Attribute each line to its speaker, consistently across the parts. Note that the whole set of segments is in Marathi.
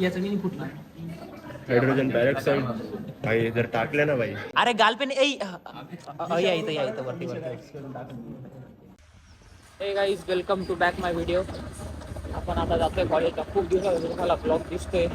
Speaker 1: याचा मी फुटला.
Speaker 2: हायड्रोजन पॅरॉक्साईड भाई जर टाकले ना भाई.
Speaker 1: अरे गाल पे नाही. या इथं वरती हे guys welcome to back my video. आपण आता जातोय कॉलेजला. खूप दिवसापासून मला ब्लॉग दिसतोय.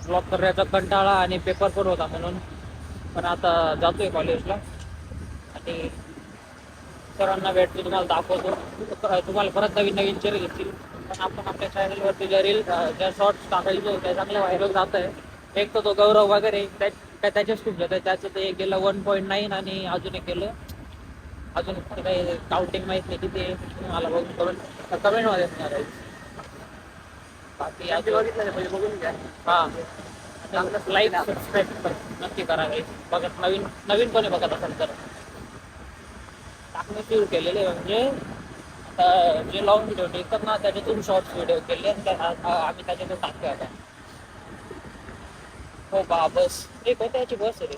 Speaker 1: ब्लॉग करण्याचा कंटाळा आणि पेपर पण होता म्हणून. पण आता जातोय कॉलेजला आणि सरांना भेटतो, तुम्हाला दाखवतो. तुम्हाला परत नवीन नवीन रील येतील. पण आपण आपल्या चॅनलवरती ज्या रील ज्या शॉर्ट्स टाकायचे त्या चांगल्या व्हायरल जात आहे. एक तर तो गौरव वगैरे त्याच्याच खूप जात आहे. त्याचं ते गेलं 1.9 आणि अजून एक गेलं. अजून काही काउंटिंग माहीत नाही किती. मला बघून करून कमेंटमध्ये असणार आहे. बाकी आधी बघितलं म्हणजे बघून घ्या. हां, लाईक सबस्क्राईब नक्की करा. बघत नवीन नवीन कोणी बघत असेल तर टाकणे सुरू केलेले. म्हणजे आता जे लॉंग व्हिडिओ टिकतात ना त्याच्यातून शॉर्ट्स व्हिडिओ केले आणि आम्ही त्याच्यातून टाकतोय आता. हो बा बस एक होत्या याची बस आहे रे.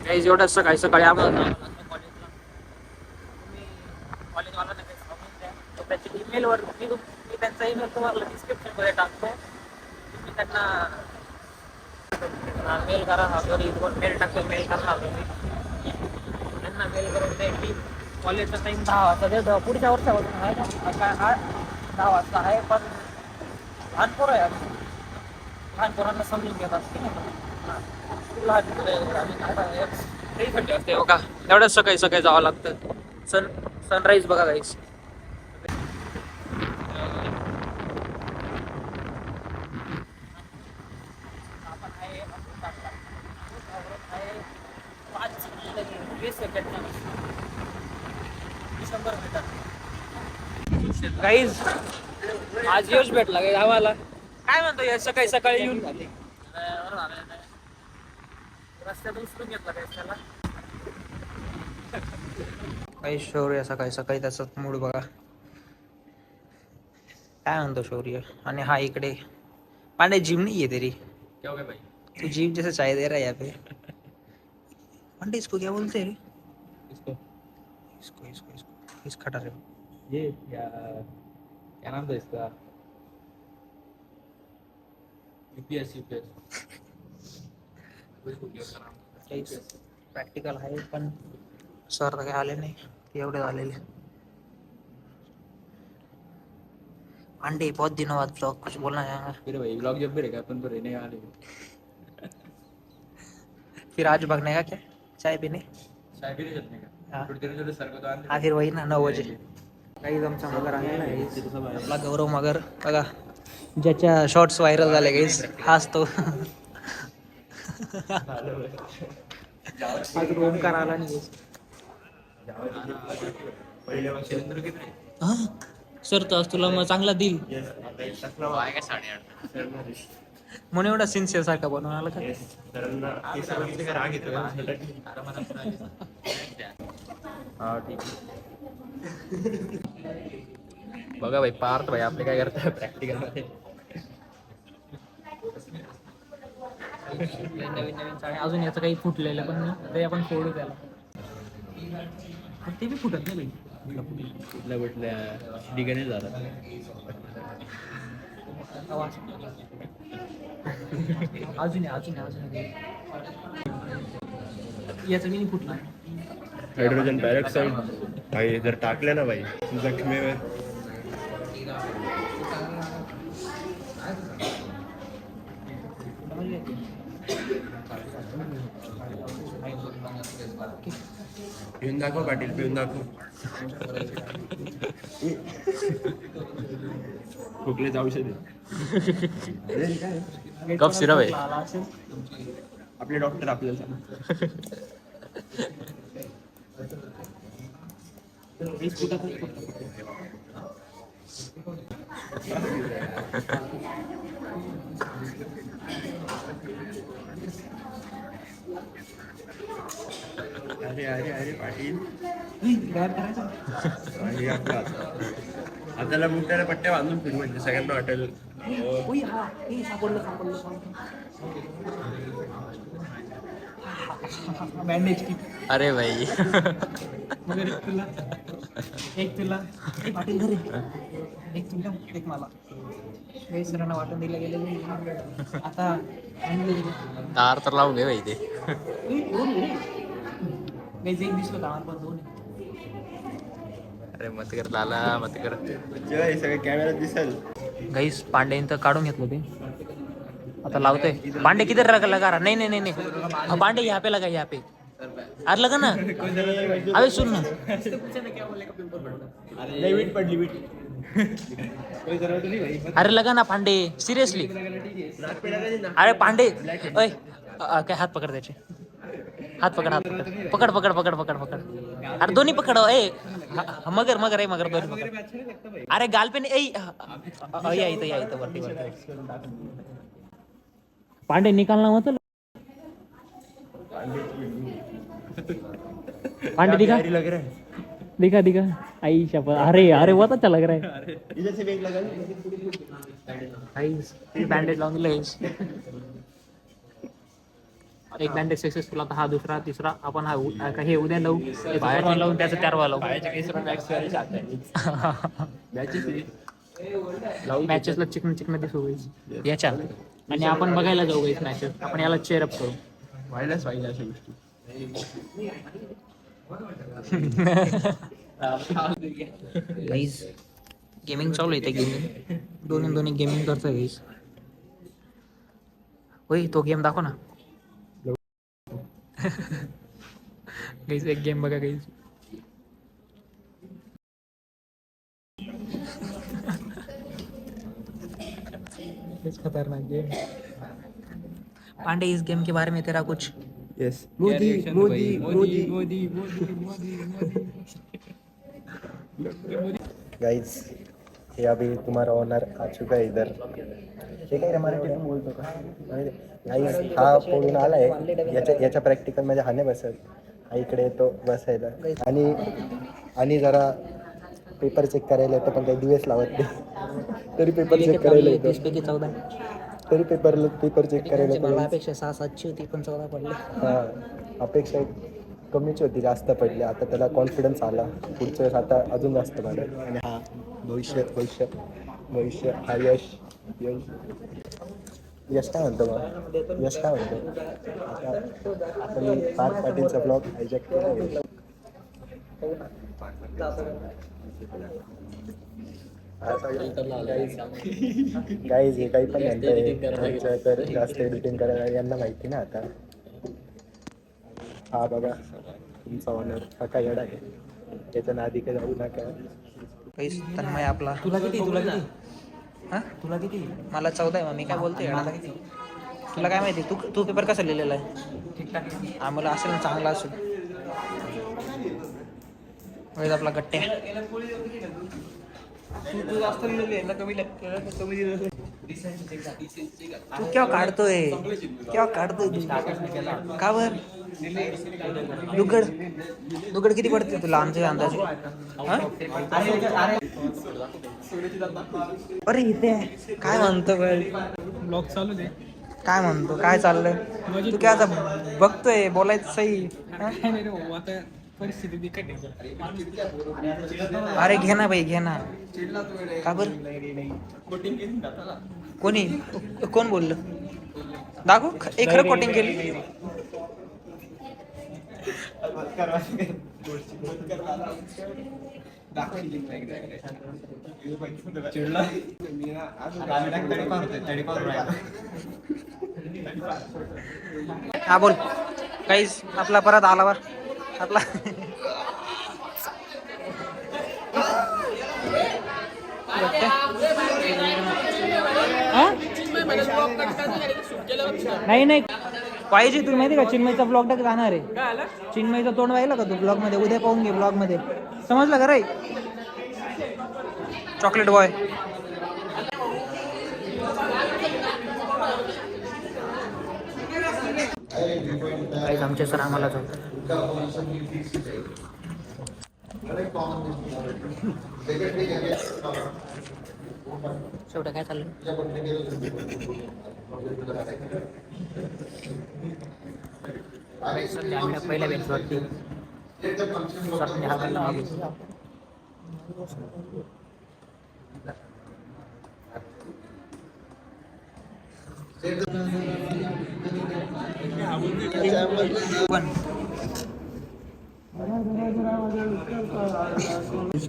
Speaker 1: काही जेवढं सकाळी सकाळी आम्हाला कॉलेजला. तुम्ही कॉलेजवाल्यांना काही सांगून द्या. तर त्याच्या ईमेलवर मी त्यांचा ईमेल तुम्हाला डिस्क्रिप्शनमध्ये टाकतो. तुम्ही त्यांना मेल करा. घरी मेल टाकतो. मेल करणार तुम्ही त्यांना मेल करून द्या की कॉलेजचा टाईम 10 वाजता देतो. पुढच्या वर्षापासून आहे ना काय 10 वाजता आहे. पण लहान पोरं आहे आम्ही. लहान पोरांना समजून घेत असते. असते बघा. एवढ्याच सकाळी सकाळी जावं लागतं. सनराईज बघा गाईस. आपण आहे 5-20 सेकंड 100 मीटर. गाईज आज यश भेटला गाईज आम्हाला. काय म्हणतो यश सकाळी सकाळी येऊन रस्त्यातून उचलून घेतला काय त्याला. काही शौर्य सकाळी सकाळी त्याचा मूड बघा. काय म्हणतो शौर्य. आणि हा इकडे पांडे जिम नहीं है तेरी.
Speaker 2: क्या हो गया भाई?
Speaker 1: तू जिम जैसे चाय दे रहा है यहाँ पे. पांडे इसको क्या बोलते हैं रे.
Speaker 2: इसको
Speaker 1: इसको इसको इसको इस खटा रे.
Speaker 2: ये क्या नाम था इसका? यूपीएस
Speaker 1: प्रॅक्टिकल आहे पण सर तर काही आले नाही. एवढे आलेले. अंडे बहुत दिनों बाद ब्लॉग कुछ बोलना है.
Speaker 2: फिर भाई ब्लॉग जब भी रहेगा अपन तो रहने वाले.
Speaker 1: फिर आज भगने का क्या चाय पीने.
Speaker 2: चाय भी नहीं चलने का.
Speaker 1: हाँ.
Speaker 2: थोड़ी देर में चलो सर को तो आने.
Speaker 1: हा फिर वही ना 9 बजे. काही आमचा मगर आलेला आहे. आपला गौरव मगर बघा. ज्याच्या शॉर्ट्स व्हायरल झाले गाईस हाच तो. आज ओमकार आला नाही. सर तर आज तुला मग चांगला देईल म्हणून एवढा सिन्सिअर सारखा बनवून आला का.
Speaker 2: बघा भाई पार्थ भाई आपले काय करताय प्रॅक्टिकल मध्ये.
Speaker 1: नवीन नवीन साड्या अजून याचं काही फुटलेलं पण नाही. ते आपण फोडू त्याला. ते बी फुटत नाही
Speaker 2: कुठल्या कुठल्या ठिकाणी झालं.
Speaker 1: अजून याचं मी फुटला.
Speaker 2: हायड्रोजन पॅरॉक्साईड भाई जर टाकले ना भाई जखमेवर. पिऊन दाखव पाटील पिऊन दाखव. खोकल्याचं औषध आहे. कफ सिरप आहे. आपले डॉक्टर आपल्याला सांग. अरे अरे अरे पाटील आपल्याला मुठ्याला पट्ट्या बांधून फिरू म्हणजे सगळ्यांना वाटेल.
Speaker 1: बँडेज की
Speaker 3: अरे भाई
Speaker 1: एक तुला एक पाटील घरी एक तुला एक मला हे सरांना वाटून दिलं गेलेलं आता
Speaker 3: तार तर लावून घे भाई ते
Speaker 1: एक दिसलं का पण दोन
Speaker 3: अरे मत कर लाला मत कर
Speaker 2: जेव्हा हे सगळं कॅमेऱ्यात दिसेल.
Speaker 1: गाईस पांडेन तर काढून घेतलं ते आता लावतोय पांडे किधर लगा रहा नहीं नहीं नहीं नहीं पांडे यहाँ पे लगा यहाँ पे अरे लगा ना अबे सुन ना
Speaker 2: वीट पडली वीट.
Speaker 1: अरे लगा ना पांडे सिरियसली अरे पांडे ओए काय हात पकड त्याचे हात पकड पकड पकड पकड पकड पकड अरे दोन्ही पकड ए मगर मगर आहे मगर दोन्ही पकड अरे गाल पे नाही या इथं वरती पांडे निकालना मत पांडे दिखा
Speaker 2: लग रहा है.
Speaker 1: दिखा दिखा आई शपथ अरे अरे बहुत अच्छा लग रहा है
Speaker 2: इधर से भी एक लगा.
Speaker 1: बँडेज लावून दिलं एक बँडेज सक्सेसफुल आता हा दुसरा तिसरा आपण हा हे उद्या लावू बाहेर लावून त्याचं 4 लावू मॅचेसला चिकन चिकन दिसू गाईस याच्या आणि आपण बघायला जाऊ गाईस मॅचेस आपण याला चेअर अप करू
Speaker 2: व्हायलाच पाहिजे अशा गोष्टी.
Speaker 1: गाईस गेमिंग चालू आहे ते गेमिंग दोन्ही गेमिंग करतोय गाईस होय तो गेम दाखव ना गाईस एक गेम बघा गाईस खतरनाक गेम पांडे इस गेम के बारे में तेरा कुछ
Speaker 2: यस. मोदी मोदी मोदी मोदी गाइस ये अभी तुम्हारा ऑनर आ चुका है इधर. हे काय रे मराठीतून बोलतो का गाइस हा पळून आलाय याच्या प्रॅक्टिकल मध्ये हा नाही बसत हा इकडे येतो बसायला आणि जरा पेपर चेक करायला येतो पण काही दिवस लावत नाही तरी पेपर चेक करायला येतो
Speaker 1: 14
Speaker 2: तरी पेपर चेक करायला येतो.
Speaker 1: अपेक्षा 6-7 होती पण 14 पडले
Speaker 2: हां अपेक्षा कमीच होती जास्त पडली आता त्याला कॉन्फिडन्स आला पुढच्या वेळेस आता अजून जास्त वाढेल आणि हा भविष्य हा यश काय म्हणतो मग यश काय म्हणतो आता मी पार्थ पाटीलचा ब्लॉग हायजॅक केला गाईज हे काही पण म्हणतंय तर जास्त एडिटिंग करायला यांना माहिती ना आता. हा बघा तुमचा ऑनर हा काय येडा आहे त्याच्या नादी काही जाऊ नका.
Speaker 1: तन्मय आपला तुला किती हा तुला किती मला 14 आहे मग मी काय बोलतोय येणार किती तुला काय माहिती तू पेपर कसा लिहिलेला आहे ठीकठाक आम्हाला असेल ना चांगला असेल आपला गट्ट्या तू जास्त लिहिलेलं ना कमी तू क्या काढतोय तू का बर दुगड किती पडते तुला आमच्या अंदाजे अरे इथे काय म्हणतो ब्लॉग चालू दे काय म्हणतो काय चाललंय तू काय आता बघतोय बोलायचं सही परिस्थिती अरे घे ना बाई घे ना का बर कोण बोललं दाखव एक खरं कोटिंग केली हा बोल काहीच आपला परत आला वर आपला नाही पाहिजे तुम्ही माहिती का चिन्मयचा ब्लॉग टाक जाणार आहे चिन्मयचं तोंड व्हायला का तू ब्लॉग मध्ये उद्या पाहून घे ब्लॉग मध्ये समजलं का रे चॉकलेट बॉय आमचे सर आम्हाला शेवटं काय चाललं सध्या आम्ही पहिल्या बेंचवरती सरने हाकायला मागितली.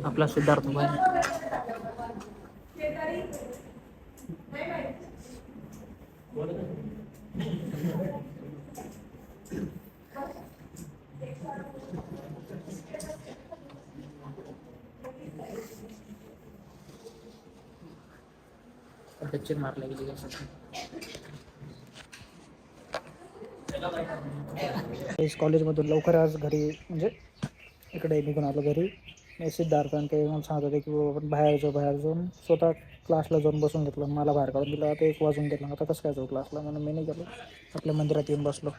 Speaker 1: आपला सिद्धार्थ भाई पिक्चर मारला गेली.
Speaker 4: कॉलेजमधून लवकर आज घरी म्हणजे इकडे निघून आलो घरी. सिद्धार्थ आणि ते मला सांगत होते की बाबा आपण बाहेर जाऊन स्वतः क्लासला जाऊन बसून घेतलं. मला बाहेर काढून दिलं. आता 1 वाजून गेला. आता कसं काय जाऊ क्लासला म्हणून मी नाही गेलो. आपल्या मंदिरात येऊन बसलो.